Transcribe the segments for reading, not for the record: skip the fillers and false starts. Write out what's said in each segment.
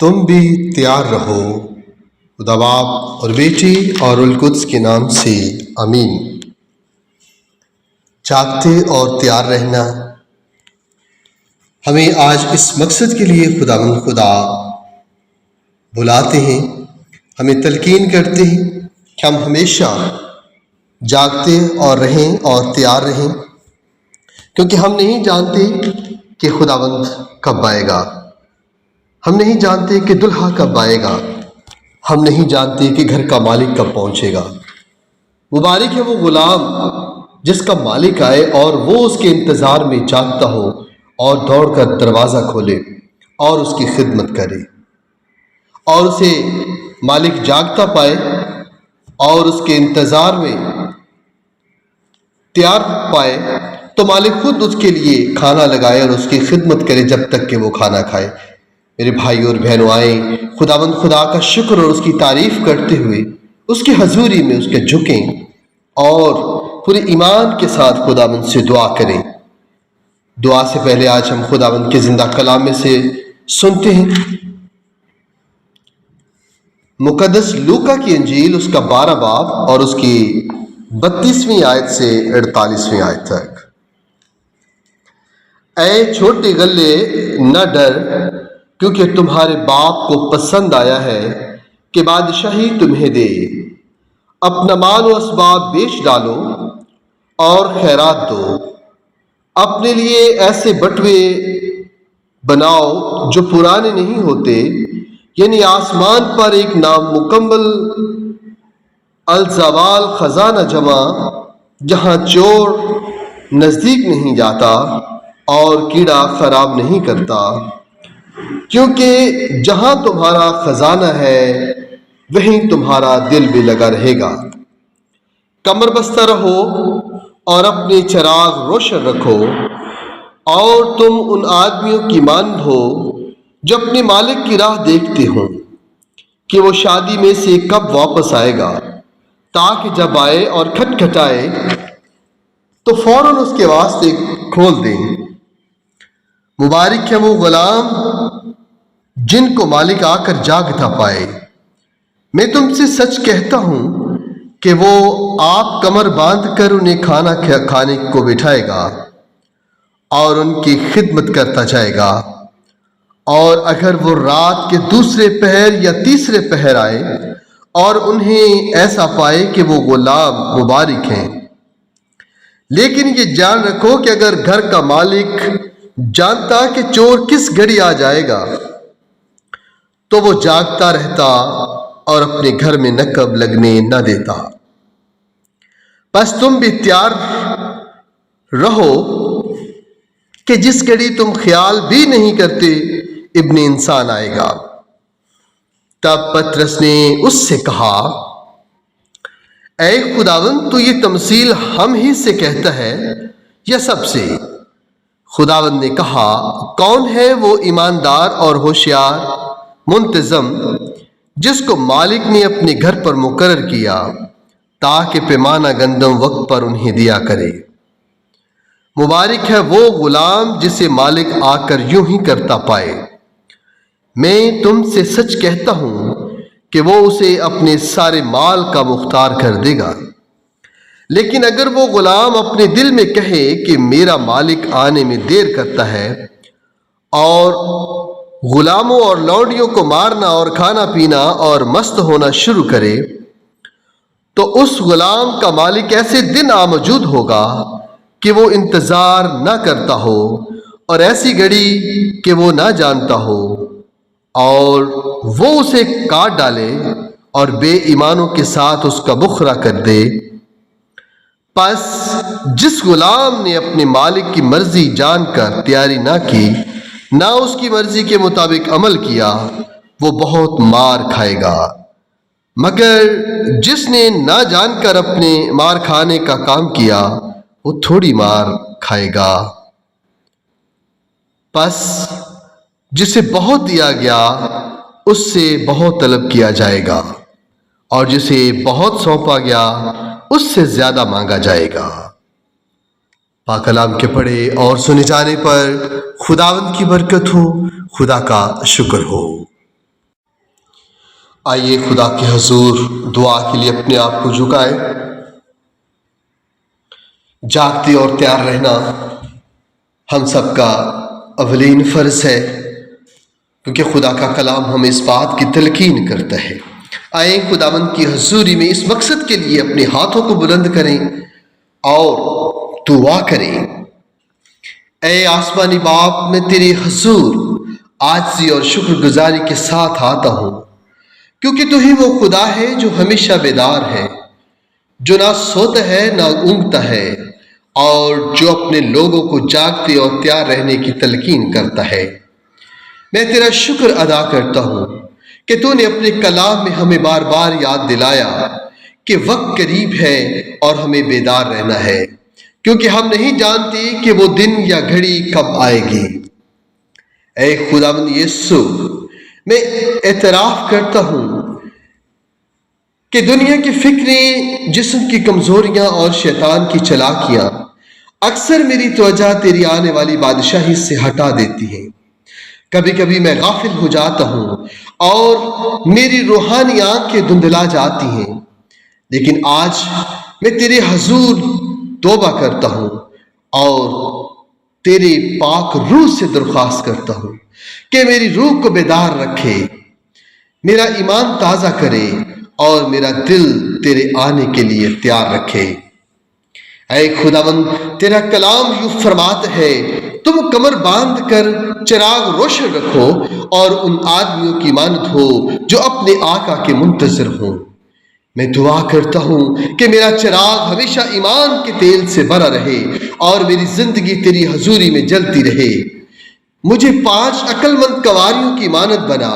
تم بھی تیار رہو، خدا باپ اور بیٹی اور روح القدس کے نام سے آمین۔ جاگتے اور تیار رہنا ہمیں آج اس مقصد کے لیے خدا بلاتے ہیں، ہمیں تلقین کرتے ہیں کہ ہم ہمیشہ جاگتے اور رہیں اور تیار رہیں، کیونکہ ہم نہیں جانتے کہ خداوند کب آئے گا، ہم نہیں جانتے کہ دلہا کب آئے گا، ہم نہیں جانتے کہ گھر کا مالک کب پہنچے گا۔ مبارک ہے وہ غلام جس کا مالک آئے اور وہ اس کے انتظار میں جاگتا ہو اور دوڑ کر دروازہ کھولے اور اس کی خدمت کرے، اور اسے مالک جاگتا پائے اور اس کے انتظار میں تیار پائے تو مالک خود اس کے لیے کھانا لگائے اور اس کی خدمت کرے جب تک کہ وہ کھانا کھائے۔ میرے بھائی اور بہنوں، آئیں خداوند خدا کا شکر اور اس کی تعریف کرتے ہوئے اس کی حضوری میں اس کے جھکیں اور پورے ایمان کے ساتھ خداوند سے دعا کریں۔ دعا سے پہلے آج ہم خداوند کے زندہ کلام میں سے سنتے ہیں مقدس لوکا کی انجیل، اس کا 12 باب اور اس کی 32ویں آیت سے 48ویں آیت تک۔ اے چھوٹے گلے نہ ڈر، کیونکہ تمہارے باپ کو پسند آیا ہے کہ بادشاہی تمہیں دے۔ اپنا مال و اسباب بیچ ڈالو اور خیرات دو۔ اپنے لیے ایسے بٹوے بناؤ جو پرانے نہیں ہوتے، یعنی آسمان پر ایک نامکمل الزوال خزانہ جمع، جہاں چور نزدیک نہیں جاتا اور کیڑا خراب نہیں کرتا، کیونکہ جہاں تمہارا خزانہ ہے وہیں تمہارا دل بھی لگا رہے گا۔ کمر بستہ رہو اور اپنے چراغ روشن رکھو، اور تم ان آدمیوں کی مانند ہو جو اپنے مالک کی راہ دیکھتے ہوں کہ وہ شادی میں سے کب واپس آئے گا، تاکہ جب آئے اور کھٹکھٹائے تو فوراً اس کے واسطے کھول دیں۔ مبارک ہے وہ غلام جن کو مالک آ کر جاگتا پائے۔ میں تم سے سچ کہتا ہوں کہ وہ آپ کمر باندھ کر انہیں کھانا کھانے کو بٹھائے گا اور ان کی خدمت کرتا جائے گا، اور اگر وہ رات کے دوسرے پہر یا تیسرے پہر آئے اور انہیں ایسا پائے کہ وہ غلام مبارک ہیں۔ لیکن یہ جان رکھو کہ اگر گھر کا مالک جانتا کہ چور کس گھڑی آ جائے گا تو وہ جاگتا رہتا اور اپنے گھر میں نقب لگنے نہ دیتا۔ بس تم بھی تیار رہو کہ جس گھڑی تم خیال بھی نہیں کرتے ابن انسان آئے گا۔ تب پطرس نے اس سے کہا، اے خداوند، تو یہ تمثیل ہم ہی سے کہتا ہے یا سب سے؟ خداوند نے کہا، کون ہے وہ ایماندار اور ہوشیار منتظم جس کو مالک نے اپنے گھر پر مقرر کیا تاکہ پیمانہ گندم وقت پر انہیں دیا کرے۔ مبارک ہے وہ غلام جسے مالک آ کر یوں ہی کرتا پائے۔ میں تم سے سچ کہتا ہوں کہ وہ اسے اپنے سارے مال کا مختار کر دے گا۔ لیکن اگر وہ غلام اپنے دل میں کہے کہ میرا مالک آنے میں دیر کرتا ہے، اور غلاموں اور لونڈیوں کو مارنا اور کھانا پینا اور مست ہونا شروع کرے، تو اس غلام کا مالک ایسے دن آموجود ہوگا کہ وہ انتظار نہ کرتا ہو، اور ایسی گھڑی کہ وہ نہ جانتا ہو، اور وہ اسے کاٹ ڈالے اور بے ایمانوں کے ساتھ اس کا بخرا کر دے۔ پس جس غلام نے اپنے مالک کی مرضی جان کر تیاری نہ کی، نہ اس کی مرضی کے مطابق عمل کیا، وہ بہت مار کھائے گا، مگر جس نے نہ جان کر اپنے مار کھانے کا کام کیا، وہ تھوڑی مار کھائے گا۔ پس جسے بہت دیا گیا اس سے بہت طلب کیا جائے گا، اور جسے بہت سونپا گیا اس سے زیادہ مانگا جائے گا۔ پاک کلام کے پڑھے اور سنے جانے پر خداوند کی برکت ہو، خدا کا شکر ہو۔ آئیے خدا کے حضور دعا کے لیے اپنے آپ کو جھکائیں۔ جاگتے اور تیار رہنا ہم سب کا اولین فرض ہے، کیونکہ خدا کا کلام ہمیں اس بات کی تلقین کرتا ہے۔ آئیں خداوند کی حضوری میں اس مقصد کے لیے اپنے ہاتھوں کو بلند کریں اور دعا کریں۔ اے آسمانی باپ، میں تیری حضور عاجزی اور شکر گزاری کے ساتھ آتا ہوں، کیونکہ تو ہی وہ خدا ہے جو ہمیشہ بیدار ہے، جو نہ سوتا ہے نہ اونگتا ہے، اور جو اپنے لوگوں کو جاگتے اور تیار رہنے کی تلقین کرتا ہے۔ میں تیرا شکر ادا کرتا ہوں کہ تو نے اپنے کلام میں ہمیں بار بار یاد دلایا کہ وقت قریب ہے اور ہمیں بیدار رہنا ہے، کیونکہ ہم نہیں جانتے کہ وہ دن یا گھڑی کب آئے گی۔ اے خداوند یسوع، میں اعتراف کرتا ہوں کہ دنیا کی فکریں، جسم کی کمزوریاں اور شیطان کی چالاکیاں اکثر میری توجہ تیری آنے والی بادشاہی سے ہٹا دیتی ہیں۔ کبھی کبھی میں غافل ہو جاتا ہوں اور میری روحانی آنکھیں دھندلا جاتی ہیں، لیکن آج میں تیرے حضور توبہ کرتا ہوں اور تیرے پاک روح سے درخواست کرتا ہوں کہ میری روح کو بیدار رکھے، میرا ایمان تازہ کرے اور میرا دل تیرے آنے کے لیے تیار رکھے۔ اے خداوند، تیرا کلام یوں فرماتا ہے، تم کمر باندھ کر چراغ روشن رکھو اور ان آدمیوں کی مانند ہو جو اپنے آقا کے منتظر ہوں۔ میں دعا کرتا ہوں کہ میرا چراغ ہمیشہ ایمان کے تیل سے بھرا رہے اور میری زندگی تیری حضوری میں جلتی رہے۔ مجھے 5 عقل مند کنواریوں کی مانند بنا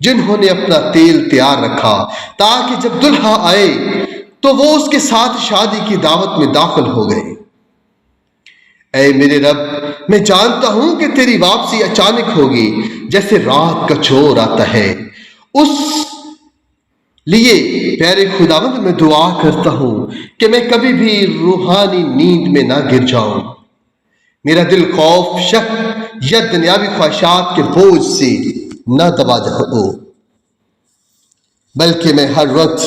جنہوں نے اپنا تیل تیار رکھا، تاکہ جب دلہا آئے تو وہ اس کے ساتھ شادی کی دعوت میں داخل ہو گئے۔ اے میرے رب، میں جانتا ہوں کہ تیری واپسی اچانک ہوگی، جیسے رات کا چور آتا ہے۔ اس لیے پیارے خداوند، میں دعا کرتا ہوں کہ میں کبھی بھی روحانی نیند میں نہ گر جاؤں، میرا دل خوف، شک یا دنیاوی خواہشات کے بوجھ سے نہ دبا ہو، بلکہ میں ہر وقت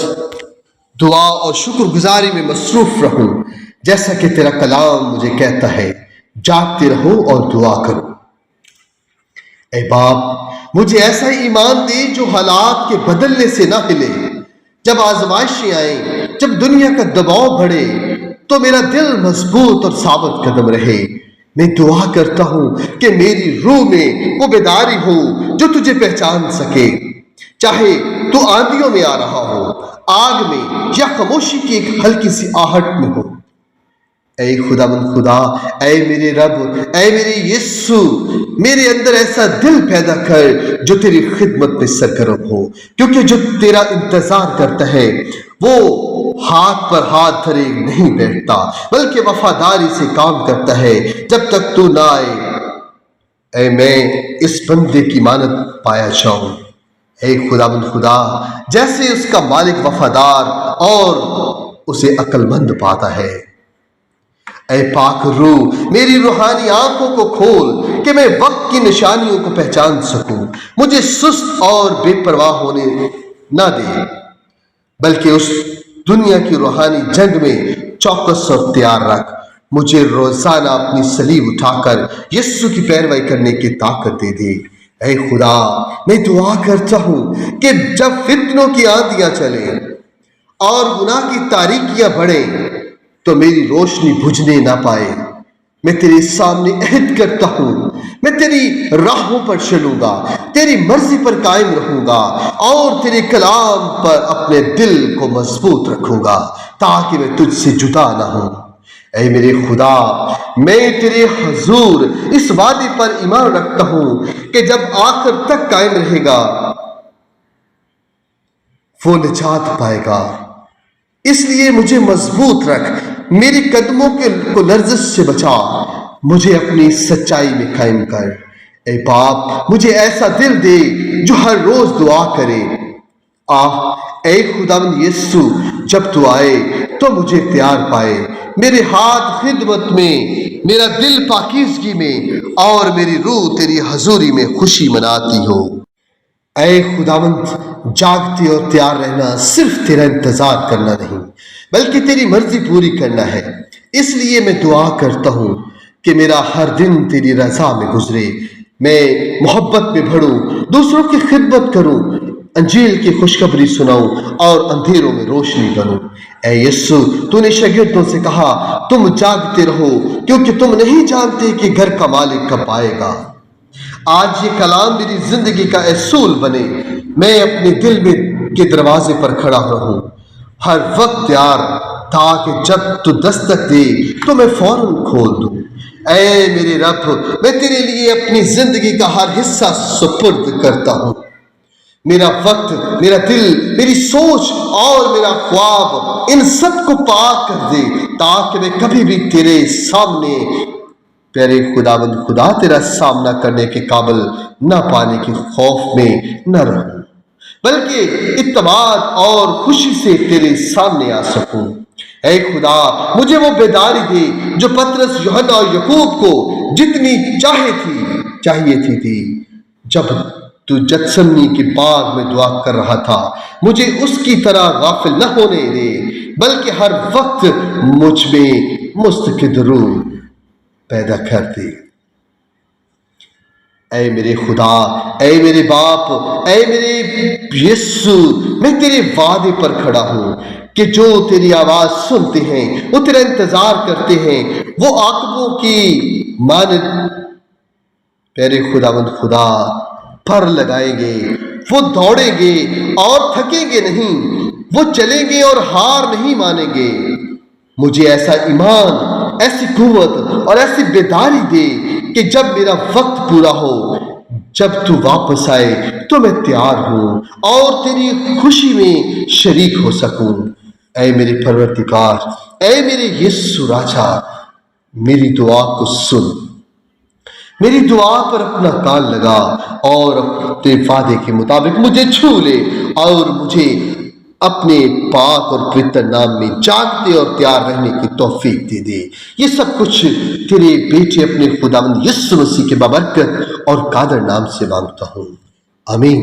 دعا اور شکر گزاری میں مصروف رہوں، جیسا کہ تیرا کلام مجھے کہتا ہے، جاگتے رہو اور دعا کرو۔ اے باپ، مجھے ایسا ایمان دے جو حالات کے بدلنے سے نہ ہلے۔ جب آزمائشیں آئیں، جب دنیا کا دباؤ بڑھے، تو میرا دل مضبوط اور ثابت قدم رہے۔ میں دعا کرتا ہوں کہ میری روح میں وہ بیداری ہو جو تجھے پہچان سکے، چاہے تو آندھیوں میں آ رہا ہو، آگ میں یا خاموشی کی ایک ہلکی سی آہٹ میں ہو۔ اے خداوند خدا، اے میرے رب، اے میرے یسوع، میرے اندر ایسا دل پیدا کر جو تیری خدمت میں سرگرم ہو، کیونکہ جو تیرا انتظار کرتا ہے وہ ہاتھ پر ہاتھ دھرے نہیں بیٹھتا، بلکہ وفاداری سے کام کرتا ہے جب تک تو نہ آئے۔ اے میں اس بندے کی مانند پایا جاؤں۔ اے خداوند خدا، جیسے اس کا مالک وفادار اور اسے عقل مند پاتا ہے۔ اے پاک روح، میری روحانی آنکھوں کو کھول کہ میں وقت کی نشانیوں کو پہچان سکوں۔ مجھے سست اور بے پرواہ ہونے نہ دے، بلکہ اس دنیا کی روحانی جنگ میں چوکس اور تیار رکھ۔ مجھے روزانہ اپنی صلیب اٹھا کر یسوع کی پیروی کرنے کی طاقت دے دے۔ اے خدا، میں دعا کرتا ہوں کہ جب فتنوں کی آندھیاں چلیں اور گناہ کی تاریکیاں بڑھیں تو میری روشنی بجھنے نہ پائے۔ میں تیرے سامنے عہد کرتا ہوں، میں تیری راہوں پر چلوں گا، تیری مرضی پر قائم رہوں گا اور تیرے کلام پر اپنے دل کو مضبوط رکھوں گا، تاکہ میں تجھ سے جدا نہ ہوں۔ اے میرے خدا، میں تیرے حضور اس وعدے پر ایمان رکھتا ہوں کہ جب آخر تک قائم رہے گا وہ نجات پائے گا۔ اس لیے مجھے مضبوط رکھ، میری قدموں کو لرزش سے بچا، مجھے اپنی سچائی میں قائم کر۔ اے باپ، مجھے ایسا دل دے جو ہر روز دعا کرے۔ اے خداوند یسوع، جب تو آئے تو مجھے تیار پائے، میرے ہاتھ خدمت میں، میرا دل پاکیزگی میں اور میری روح تیری حضوری میں خوشی مناتی ہو۔ اے خداوند، جاگتے اور تیار رہنا صرف تیرا انتظار کرنا نہیں بلکہ تیری مرضی پوری کرنا ہے۔ اس لیے میں دعا کرتا ہوں کہ میرا ہر دن تیری رضا میں گزرے، میں محبت میں بڑھوں، دوسروں کی خدمت کروں، انجیل کی خوشخبری سناؤں اور اندھیروں میں روشنی بنوں۔ اے یسوع، تو نے شاگردوں سے کہا تم جاگتے رہو کیونکہ تم نہیں جانتے کہ گھر کا مالک کب آئے گا۔ آج یہ کلام میری زندگی کا اصول بنے، میں اپنے دل میں کے دروازے پر کھڑا رہوں، ہر وقت تیار، تاکہ جب تو دستک دے تو میں فوراً کھول دوں۔ اے میرے رب، میں تیرے لیے اپنی زندگی کا ہر حصہ سپرد کرتا ہوں۔ میرا وقت، میرا دل، میری سوچ اور میرا خواب، ان سب کو پاک کر دے تاکہ میں کبھی بھی تیرے سامنے، پیارے خداوند خدا، تیرا سامنا کرنے کے قابل نہ پانے کے خوف میں نہ رہوں، بلکہ اعتماد اور خوشی سے تیرے سامنے آ سکوں۔ اے خدا، مجھے وہ بیداری دے جو پطرس، یوحنا اور یعقوب کو جتنی چاہیے تھی جب تو گتسمنی کے باغ میں دعا کر رہا تھا۔ مجھے اس کی طرح غافل نہ ہونے دے بلکہ ہر وقت مجھ میں مستقل روح پیدا کر دے۔ اے میرے خدا، اے میرے باپ، اے میرے یسوع، میں تیرے وعدے پر کھڑا ہوں کہ جو تیری آواز سنتے ہیں، وہ تیرا انتظار کرتے ہیں، وہ عاقبوں کی مانند پیارے خداوند خدا پر لگائیں گے، وہ دوڑیں گے اور تھکیں گے نہیں، وہ چلیں گے اور ہار نہیں مانیں گے۔ مجھے ایسا ایمان، ایسی قوت اور ایسی بیداری دے کہ جب میرا وقت پورا ہو، جب تو واپس آئے تو میں تیار ہوں اور تیری خوشی میں شریک ہو سکوں۔ اے میرے پروردگار، اے میرے یسوع راجا، میری دعا کو سن، میری دعا پر اپنا کان لگا اور اپنے وعدے کے مطابق مجھے چھو لے اور مجھے اپنے پاک اور پوتر نام میں جاگتے اور تیار رہنے کی توفیق دے دے۔ یہ سب کچھ تیرے بیٹے اپنے خداوند یسوع مسیح کے بابرکت اور قادر نام سے مانگتا ہوں، آمین۔